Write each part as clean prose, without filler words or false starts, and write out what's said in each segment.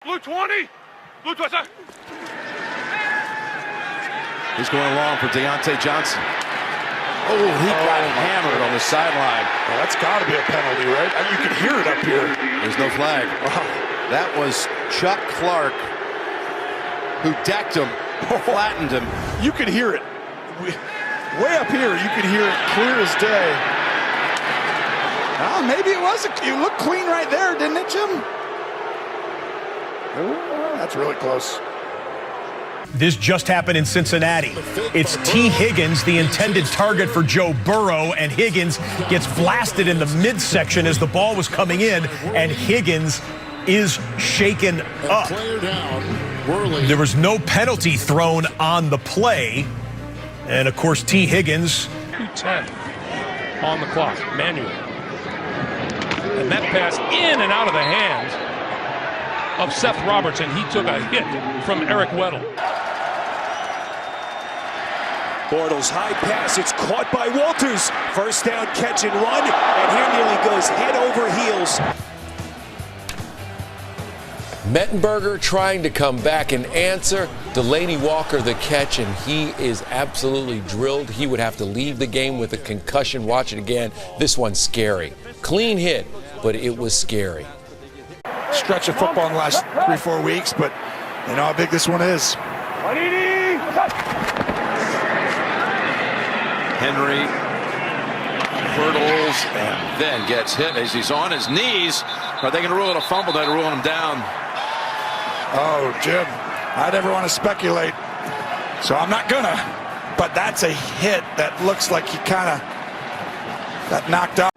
Blue 20. Blue 20. He's going long for Deontay Johnson. Oh, he got hammered on the sideline. Well, that's got to be a penalty, right? You can hear it up here. There's no flag. Wow. That was Chuck Clark who decked him, flattened him. You could hear it. Way up here, you could hear it clear as day. Oh, maybe it was. You looked clean right there, didn't it, Jim? Oh, that's really close. This just happened in Cincinnati. It's T. Higgins, the intended target for Joe Burrow, and Higgins gets blasted in the midsection as the ball was coming in, and Higgins is shaken up. There was no penalty thrown on the play, and of course T. Higgins. 2:10 on the clock, manual. And that pass in and out of the hands of Seth Robertson. He took a hit from Eric Weddle. Bortles high pass, it's caught by Walters. First down, catch and run, and here nearly goes head over heels. Mettenberger trying to come back and answer. Delaney Walker the catch, and he is absolutely drilled. He would have to leave the game with a concussion. Watch it again. This one's scary. Clean hit, but it was scary. Stretch of football in the last 3-4 weeks, but you know how big this one is. Henry hurdles and then gets hit as he's on his knees. Are they going to rule it a fumble? They're ruling him down. Oh, Jim, I never want to speculate, so I'm not gonna. But that's a hit that looks like he kind of got knocked out.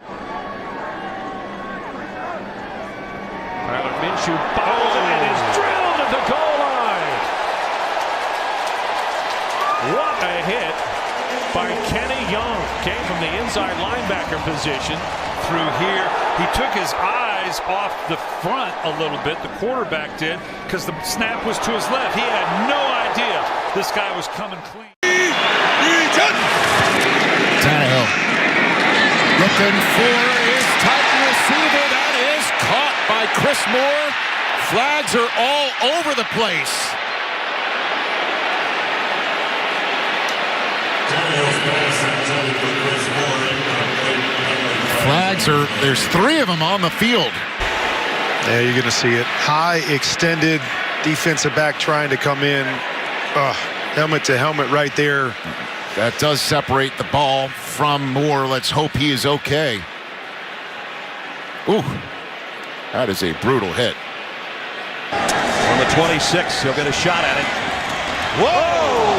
Tyler Minshew follows it and is drilled at the goal line. What a hit by Kenny Young. Came from the inside linebacker position through here. He took his eyes off the front a little bit, the quarterback did, because the snap was to his left. He had no idea this guy was coming clean. Tannehill looking for his Titan receiver. That is caught by Chris Moore. Flags are all over the place. Flags are, there's 3 of them on the field. Yeah, you're going to see it. High extended defensive back trying to come in. Helmet to helmet right there. That does separate the ball from Moore. Let's hope he is okay. Ooh, that is a brutal hit. On the 26, he'll get a shot at it. Whoa!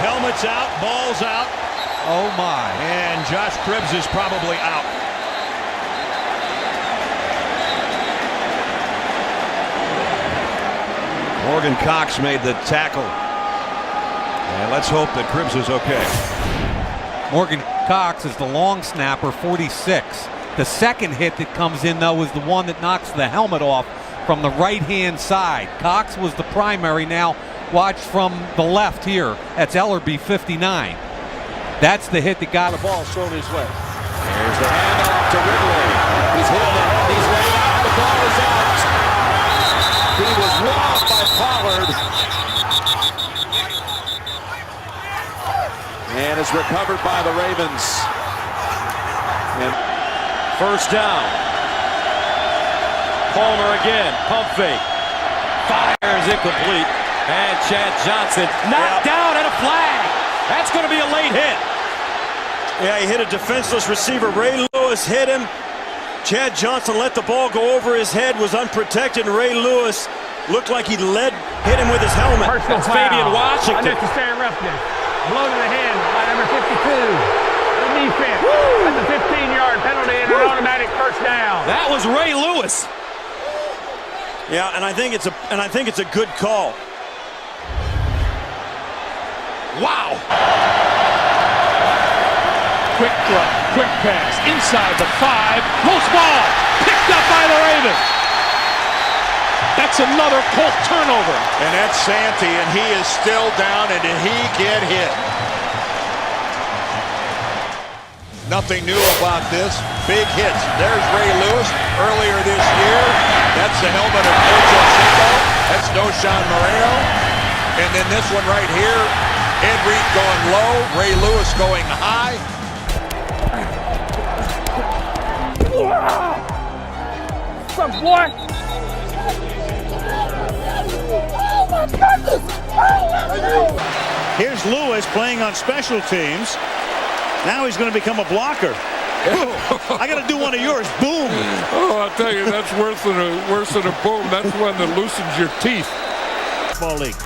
Helmet's out, ball's out. Oh my. And Josh Cribbs is probably out. Morgan Cox made the tackle. And let's hope that Cribbs is okay. Morgan Cox is the long snapper, 46. The second hit that comes in, though, is the one that knocks the helmet off from the right-hand side. Cox was the primary. Now watch from the left here. That's Ellerby, 59. That's the hit that got the ball thrown his way. Here's the handoff to Ridley. He's hit in the head. He's way out. The ball is out. He was robbed by Pollard. And is recovered by the Ravens. And first down. Palmer again. Pump fake. Fires incomplete. And Chad Johnson knocked down and a flag. That's going to be a late hit. Yeah, he hit a defenseless receiver. Ray Lewis hit him. Chad Johnson let the ball go over his head, was unprotected. Ray Lewis looked like he hit him with his helmet. That's Fabian Washington. Unnecessary roughness. Blow to the head by number 52. The defense. That's a 15-yard penalty and an automatic first down. That was Ray Lewis. Yeah, and I think it's a good call. Wow. Quick throw, quick pass, inside the 5, loose ball, picked up by the Ravens. That's another Colt turnover. And that's Santee, and he is still down, and did he get hit? Nothing new about this. Big hits. There's Ray Lewis earlier this year. That's the helmet of Ocho Cinco. That's Doshan Moreno. And then this one right here, Ed Reed going low, Ray Lewis going high. What's up, boy? Oh, my goodness! Here's Lewis playing on special teams. Now he's going to become a blocker. I got to do one of yours. Boom. Oh, I'll tell you, that's worse than a boom. That's one that loosens your teeth. Ball league.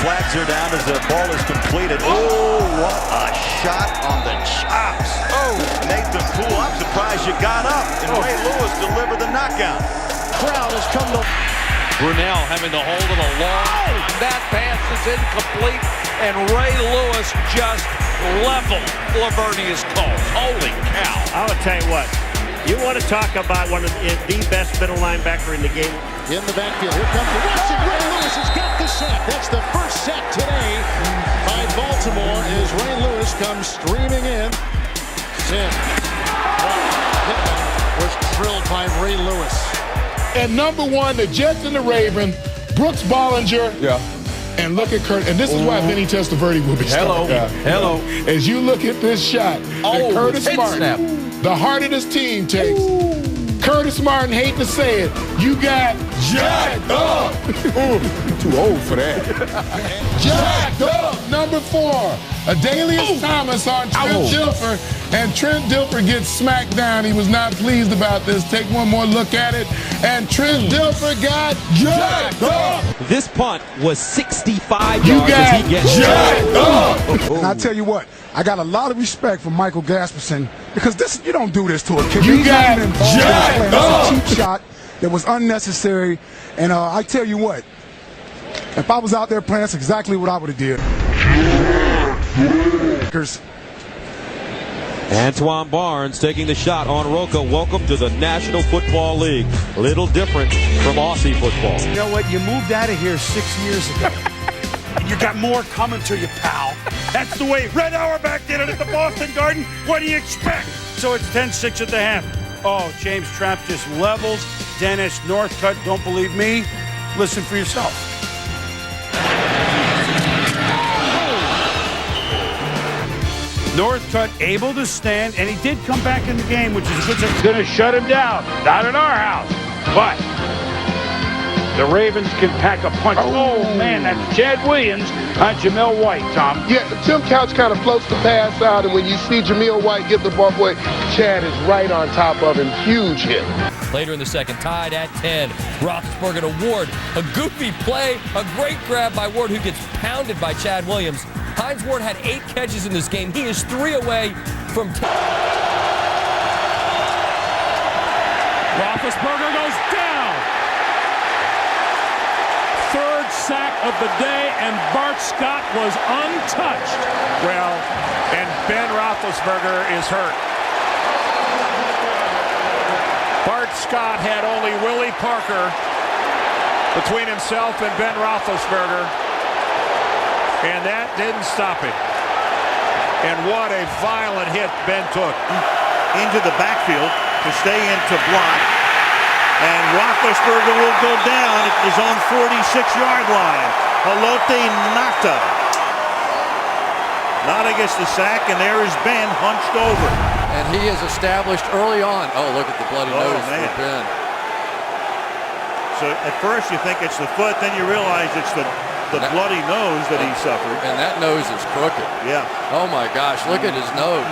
Flags are down as the ball is completed. Oh, what a shot on the chops. Oh, Nathan Poole, I'm surprised you got up. And Ray Lewis delivered the knockout. Crowd has come to... Brunell having to hold it along. That pass is incomplete, and Ray Lewis just leveled Lavernia's calls. Holy cow. I would tell you what, you want to talk about one of the best middle linebacker in the game. In the backfield, here comes the rush, and Ray Lewis has got the sack. That's the first sack today by Baltimore as Ray Lewis comes streaming in. Was drilled by Ray Lewis. And number one, the Jets and the Ravens, Brooks Bollinger. Yeah. And look at Kurt. And this is why Vinny Testaverde will be starting. Hello. As you look at this shot, that Curtis Martin, the heart of this team takes. Curtis Martin, hate to say it, you got jacked up. Too old for that. Jacked up. Number 4, Adalius Thomas on Trent Dilfer. And Trent Dilfer gets smacked down. He was not pleased about this. Take one more look at it. And Trent Dilfer got jacked up. This punt was 65 You yards got as he gets jacked up. And I tell you what, I got a lot of respect for Michael Gasperson because this, you don't do this to a kid. You He's got not even involved in the jacked play. That's up. a cheap shot that was unnecessary. And I tell you what, if I was out there playing, that's exactly what I would have did. Antoine Barnes taking the shot on Roca. Welcome to the National Football League. Little different from Aussie football. You know what? You moved out of here 6 years ago. You got more coming to you, pal. That's the way Red Auerbach did it at the Boston Garden. What do you expect? So it's 10-6 at the half. Oh, James Trapp just levels Dennis Northcutt. Don't believe me? Listen for yourself. Northcutt able to stand, and he did come back in the game, which is a good thing. Going to shut him down. Not in our house. But the Ravens can pack a punch. Oh, man, that's Chad Williams on Jamil White, Tom. Yeah, Tim Couch kind of floats the pass out, and when you see Jamil White get the ball away, Chad is right on top of him. Huge hit. Later in the second, tied at 10. Rothlisberger to Ward. A goofy play, a great grab by Ward, who gets pounded by Chad Williams. Hines Ward had 8 catches in this game. He is 3 away from... Rothlisberger goes down. Third sack of the day, and Bart Scott was untouched. Well, and Ben Roethlisberger is hurt. Bart Scott had only Willie Parker between himself and Ben Roethlisberger, and that didn't stop him. And what a violent hit Ben took. Into the backfield to stay in to block. And Roethlisberger will go down at his own 46-yard line. Haloti Ngata. Ngata gets the sack, and there is Ben hunched over. And he is established early on. Oh, look at the bloody nose for Ben. So at first you think it's the foot, then you realize it's the bloody nose that he suffered. And that nose is crooked. Yeah. Oh, my gosh, look at his nose.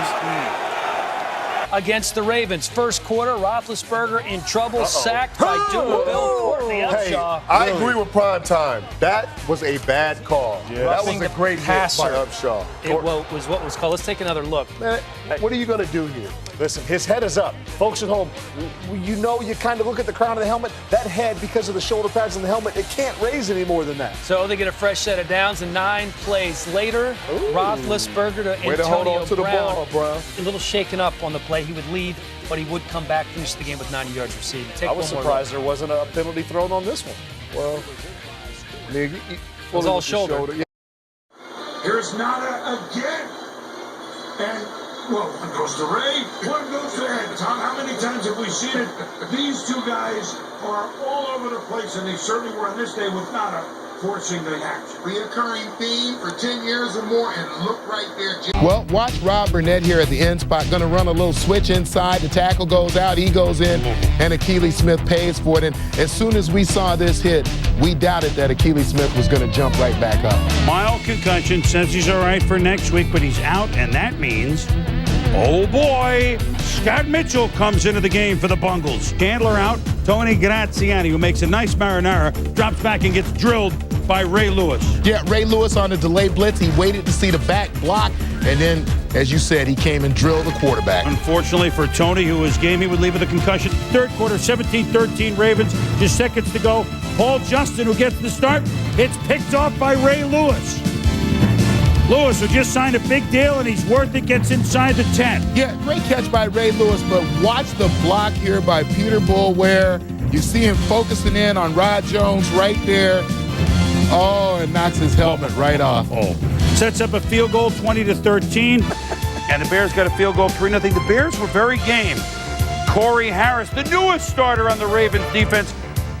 Against the Ravens, first quarter, Roethlisberger in trouble, sacked by Bill Courtney Upshaw. I agree with Prime Time. That was a bad call. Yeah. That was a great passer. hit by Upshaw. It was what was called. Let's take another look. Man, what are you going to do here? Listen, his head is up. Folks at home, you know, you kind of look at the crown of the helmet. That head, because of the shoulder pads and the helmet, it can't raise any more than that. So they get a fresh set of downs, and 9 plays later, Roethlisberger to Way to hold Antonio on to the ball, Brown. A little shaken up on the play. He would lead, but he would come back, finish the game with 90 yards receiving. I was surprised there wasn't a penalty thrown on this one. Well, I mean, it was all shoulder. Yeah. Here's Ngata again. And Well, one goes to Ray, one goes to Ed. Tom, how many times have we seen it? These two guys are all over the place, and they certainly were on this day with Nada forcing the action. Reoccurring theme for 10 years or more, and look right there, Jim. Well, watch Rob Burnett here at the end spot. Going to run a little switch inside. The tackle goes out. He goes in, and Akili Smith pays for it. And as soon as we saw this hit, we doubted that Akili Smith was going to jump right back up. Mild concussion, says he's all right for next week, but he's out, and that means, oh boy, Scott Mitchell comes into the game for the Bungles. Chandler out, Tony Graziani, who makes a nice marinara, drops back and gets drilled by Ray Lewis. Yeah, Ray Lewis on the delayed blitz. He waited to see the back block, and then, as you said, he came and drilled the quarterback. Unfortunately for Tony, who was game, he would leave with a concussion. Third quarter, 17-13 Ravens, just seconds to go. Paul Justin, who gets the start, it's picked off by Ray Lewis. Lewis, who just signed a big deal, and he's worth it, gets inside the 10. Yeah, great catch by Ray Lewis, but watch the block here by Peter Bullware. You see him focusing in on Rod Jones right there. Oh, and knocks his helmet right off. Oh. Sets up a field goal, 20-13. And the Bears got a field goal, 3-0. The Bears were very game. Corey Harris, the newest starter on the Ravens defense,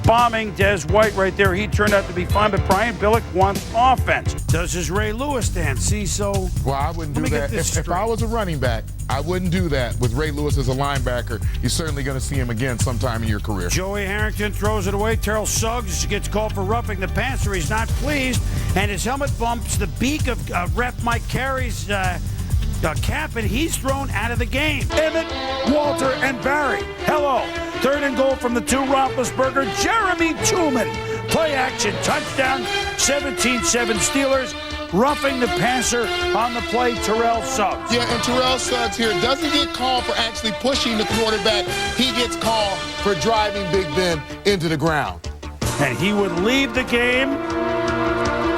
bombing Des White right there. He turned out to be fine, but Brian Billick wants offense. Does his Ray Lewis stand? See, so... Well, I wouldn't do that. If I was a running back, I wouldn't do that. With Ray Lewis as a linebacker, you're certainly going to see him again sometime in your career. Joey Harrington throws it away. Terrell Suggs gets called for roughing the passer. He's not pleased, and his helmet bumps the beak of ref Mike Carey's cap, and he's thrown out of the game. Emmett, Walter, and Barry. Hello. Third and goal from the two. Rothlisberger, Jeremy Tooman. Play action, touchdown, 17-7 Steelers. Roughing the passer on the play, Terrell Suggs. Yeah, and Terrell Suggs here doesn't get called for actually pushing the quarterback. He gets called for driving Big Ben into the ground. And he would leave the game.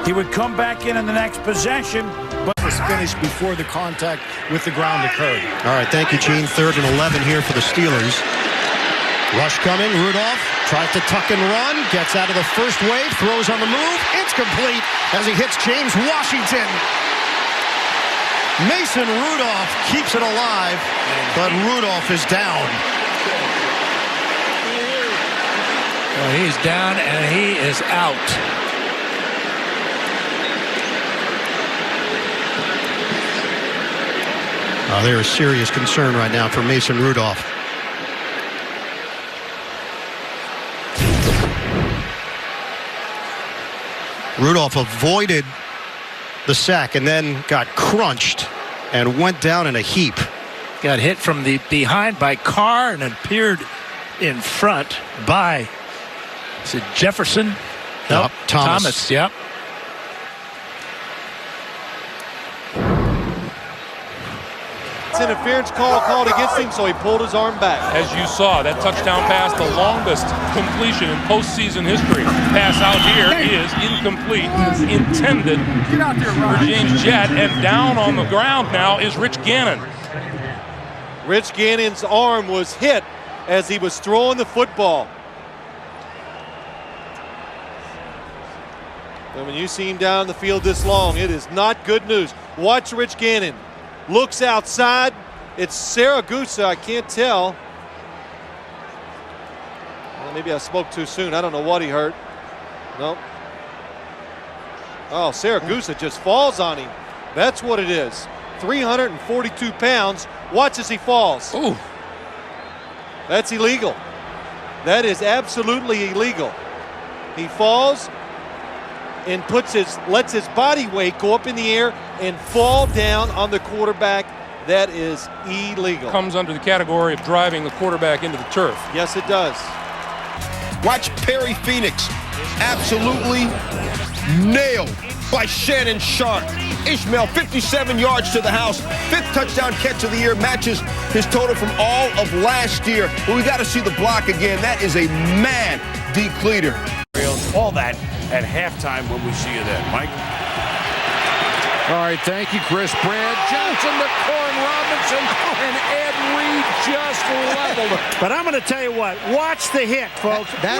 He would come back in the next possession. But was finished before the contact with the ground occurred. All right, thank you, Gene. 3rd and 11 here for the Steelers. Rush coming, Rudolph tries to tuck and run, gets out of the first wave, throws on the move, it's complete as he hits James Washington. Mason Rudolph keeps it alive, but Rudolph is down. Well, he's down and he is out. There is serious concern right now for Mason Rudolph. Rudolph avoided the sack and then got crunched and went down in a heap. Got hit from the behind by Carr and appeared in front by, is it Jefferson? Nope, Thomas. Yep. Interference called against him, so he pulled his arm back. As you saw, that touchdown pass, the longest completion in postseason history. Pass out here is incomplete, intended for James Jett, and down on the ground now is Rich Gannon. Rich Gannon's arm was hit as he was throwing the football. And when you see him down the field this long, it is not good news. Watch Rich Gannon. Looks outside. It's Saragusa. I can't tell. Well, maybe I spoke too soon. I don't know what he hurt. Nope. Oh, Saragusa just falls on him. That's what it is. 342 pounds. Watch as he falls. Ooh. That's illegal. That is absolutely illegal. He falls and lets his body weight go up in the air and fall down on the quarterback. That is illegal. Comes under the category of driving the quarterback into the turf. Yes, it does. Watch Perry Phoenix absolutely nailed by Shannon Sharp. Ishmael, 57 yards to the house. 5th touchdown catch of the year, matches his total from all of last year. But we got to see the block again. That is a mad decleater. All that at halftime when we see you then. Mike? All right, thank you, Chris. Brad Johnson to Corin Robinson, and Ed Reed just leveled it. But I'm going to tell you what, watch the hit, folks. That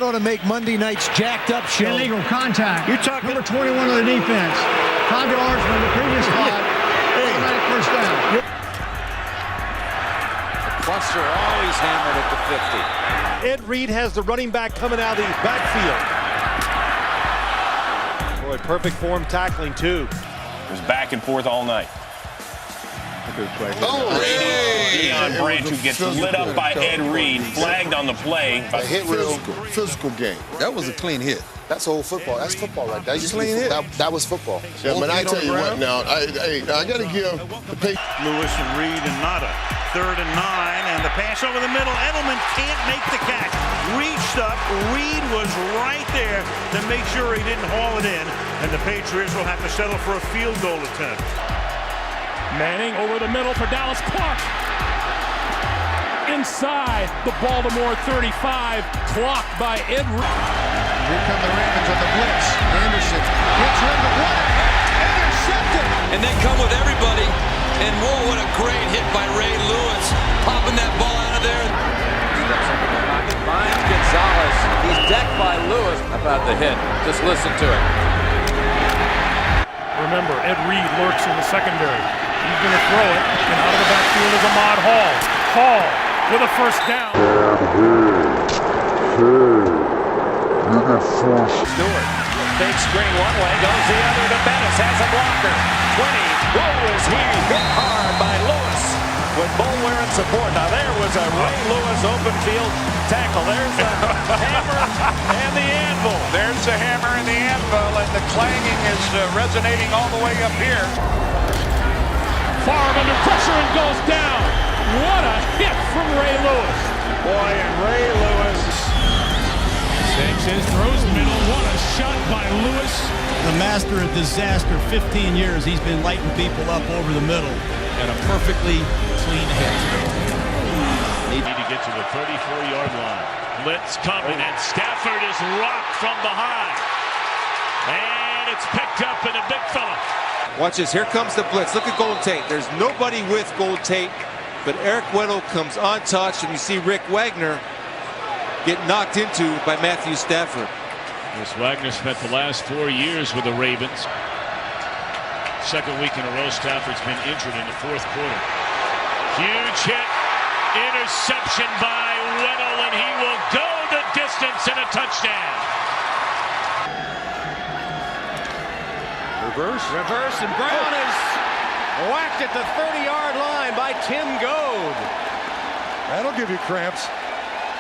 ought to make Monday night's jacked up show. Illegal contact. You're talking number 21 of the defense. 5 yards from the previous spot. Foster always hammered at the 50. Ed Reed has the running back coming out of the backfield. Boy, perfect form tackling, too. It was back and forth all night. Deion Branch, who gets lit up by Ed Reed, flagged on the play. A hit physical game. That was a clean hit. That's old football. That's football right there. Clean hit. That was football. Yeah, but I tell you what now, I got to give the pay. Lewis and Reed and Nada. 3rd and 9, and the pass over the middle. Edelman can't make the catch. Reached up. Reed was right there to make sure he didn't haul it in, and the Patriots will have to settle for a field goal attempt. Manning over the middle for Dallas Clark. Inside the Baltimore 35, clocked by Ed Reed. Here come the Ravens on the blitz. Anderson hits one to one. Intercepted. And they come with everybody. And whoa, what a great hit by Ray Lewis. Popping that ball out of there. Steps into the pocket, finds Gonzalez. He's decked by Lewis. How about the hit? Just listen to it. Remember, Ed Reed lurks in the secondary. He's going to throw it, and out of the backfield is Ahmad Hall. Hall with a first down. Stewart, fake screen one way, goes the other to Bettis, has a blocker. 20, whoa, is he hit hard by Lewis with Boulware and support. Now there was a Ray Lewis open field tackle. There's the hammer and the anvil. There's the hammer and the anvil, and the clanging is resonating all the way up here. Favre under pressure and goes down. What a hit from Ray Lewis. Boy, and Ray Lewis takes his throws middle. What a shot by Lewis. The master of disaster. 15 years he's been lighting people up over the middle. And a perfectly clean hit. Need to get to the 34-yard line. Blitz coming, and Stafford is rocked from behind. And it's picked up in a big fella. Watch this. Here comes the blitz. Look at Gold Tate. There's nobody with Gold Tate, but Eric Weddle comes untouched, and you see Rick Wagner get knocked into by Matthew Stafford. This Wagner spent the last 4 years with the Ravens. Second week in a row, Stafford's been injured in the fourth quarter. Huge hit. Interception by Weddle, and he will go the distance in a touchdown. Reverse, and Brown is whacked at the 30-yard line by Tim Goad. That'll give you cramps.